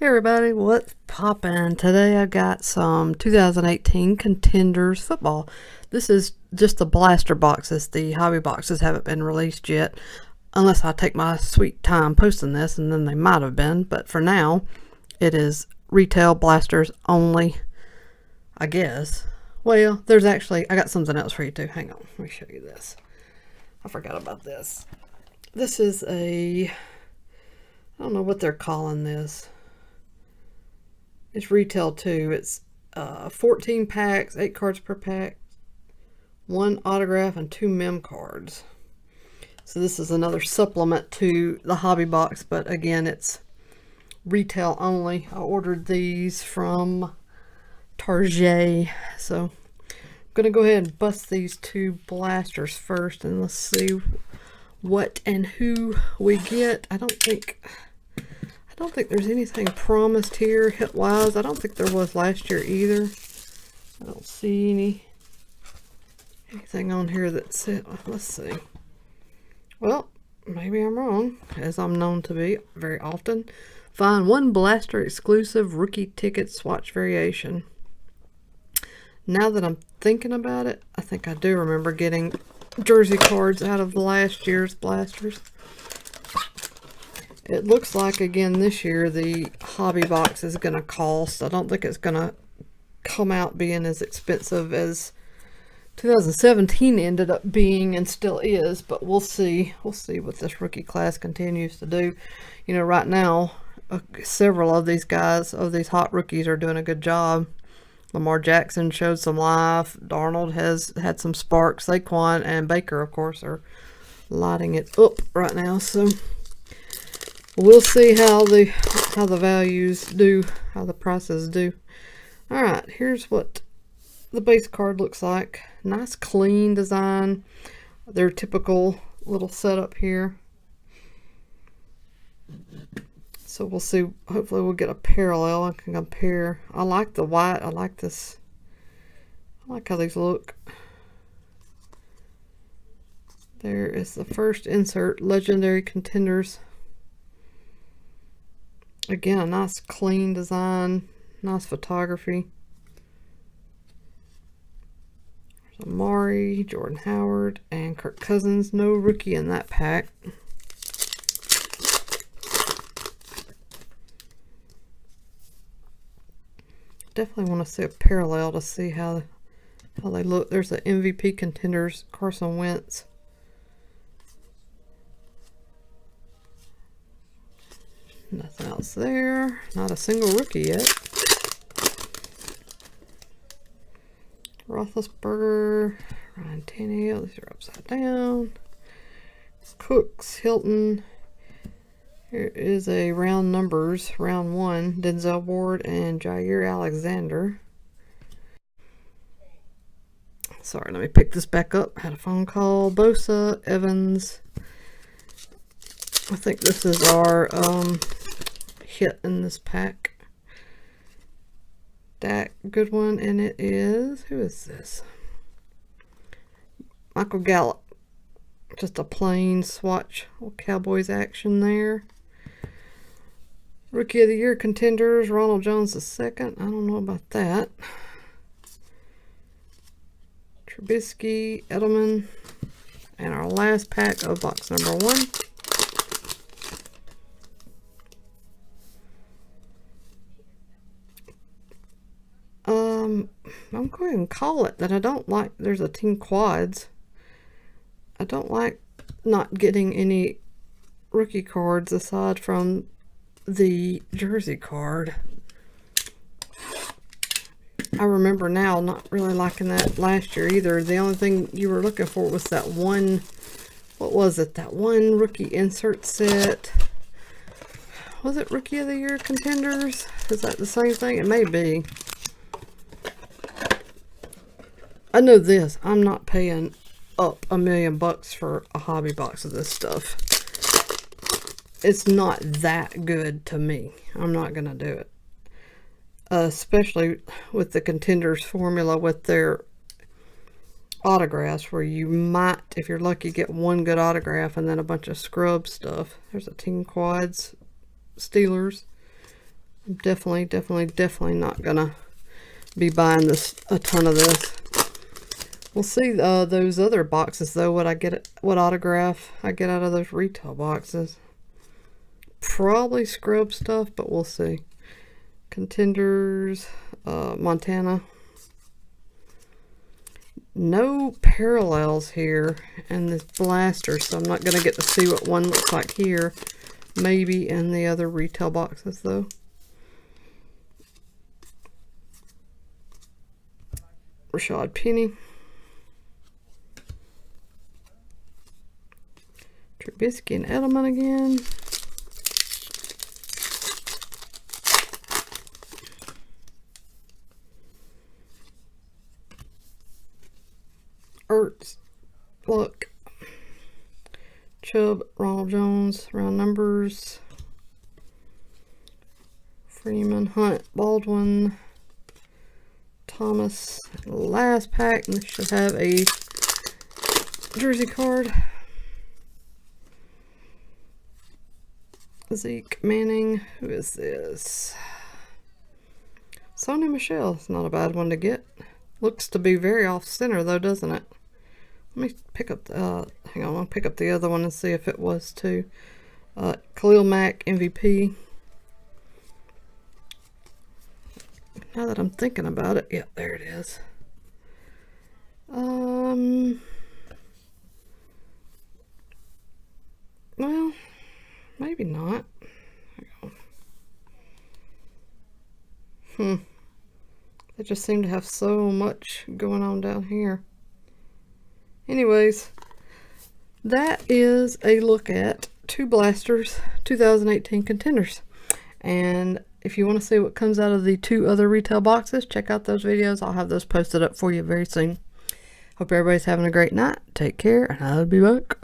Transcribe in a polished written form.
Hey everybody, what's poppin'? Today I got some 2018 Contenders football. This is just the blaster boxes. The hobby boxes haven't been released yet, unless I take my sweet time posting this, and then they might have been. But for now, it is retail blasters only, I guess. Well, there's actually, I got something else for you too. Hang on, let me show you this. I forgot about this. This is I don't know what they're calling this. It's retail too. It's 14 packs, 8 cards per pack, 1 autograph, and 2 mem cards. So this is another supplement to the hobby box, but again, it's retail only. I ordered these from Target. So I'm going to go ahead and bust these 2 blasters first, and let's see what and who we get. I don't think there's anything promised here hit-wise. I don't think there was last year either. I don't see anything on here that said, let's see. Well, maybe I'm wrong, as I'm known to be very often. Find 1 blaster exclusive rookie ticket swatch variation. Now that I'm thinking about it, I think I do remember getting jersey cards out of last year's blasters. It looks like, again, this year the hobby box is going to cost. I don't think it's going to come out being as expensive as 2017 ended up being and still is, but we'll see. We'll see what this rookie class continues to do. You know, right now, several of these guys, of these hot rookies, are doing a good job. Lamar Jackson showed some life. Darnold has had some sparks. Saquon and Baker, of course, are lighting it up right now, so we'll see how the values do, how the prices do. Alright, here's what the base card looks like. Nice clean design. Their typical little setup here. So we'll see. Hopefully we'll get a parallel. I can compare. I like the white. I like this. I like how these look. There is the first insert. Legendary Contenders. Again, a nice clean design, nice photography. There's Amari, Jordan Howard, and Kirk Cousins. No rookie in that pack. Definitely want to see a parallel to see how they look. There's the MVP Contenders, Carson Wentz. Nothing else there. Not a single rookie yet. Roethlisberger, Ryan Tannehill. These are upside down. Cooks, Hilton. Here is a round numbers. Round 1. Denzel Ward and Jair Alexander. Sorry, let me pick this back up. Had a phone call. Bosa, Evans. I think this is our hit in this pack. Dak, good one, and it is, who is this? Michael Gallop. Just a plain swatch. Cowboys action there. Rookie of the Year Contenders, Ronald Jones II. I don't know about that. Trubisky, Edelman, and our last pack of box number 1. I'm going to call it that I don't like, there's a team quads. I don't like not getting any rookie cards aside from the jersey card. I remember now not really liking that last year either. The only thing you were looking for was that one, what was it? That one rookie insert set. Was it Rookie of the Year Contenders? Is that the same thing? It may be. I know this. I'm not paying up $1 million for a hobby box of this stuff. It's not that good to me. I'm not going to do it. Especially with the Contenders formula with their autographs, where you might, if you're lucky, get one good autograph and then a bunch of scrub stuff. There's a Team Quads Steelers. I'm definitely not gonna be buying a ton of this. We'll see those other boxes though, what autograph I get out of those retail boxes. Probably scrub stuff, but we'll see. Contenders, Montana. No parallels here in this blaster, so I'm not going to get to see what one looks like here. Maybe in the other retail boxes though. Rashad Penny. Trubisky and Edelman again. Ertz, Luck, Chubb, Ronald Jones, round numbers. Freeman, Hunt, Baldwin, Thomas. Last pack, and this should have a jersey card. Zeke, Manning. Who is this? Sonny Michel. It's not a bad one to get. Looks to be very off center though, doesn't it? Let me pick up the, hang on, I'll pick up the other one and see if it was too. Khalil Mack, MVP. Now that I'm thinking about it, yeah, there it is. Well, maybe not. Hang on. They just seem to have so much going on down here. Anyways, that is a look at two blasters 2018 Contenders. And if you want to see what comes out of the two other retail boxes, check out those videos. I'll have those posted up for you very soon. Hope everybody's having a great night. Take care, and I'll be back.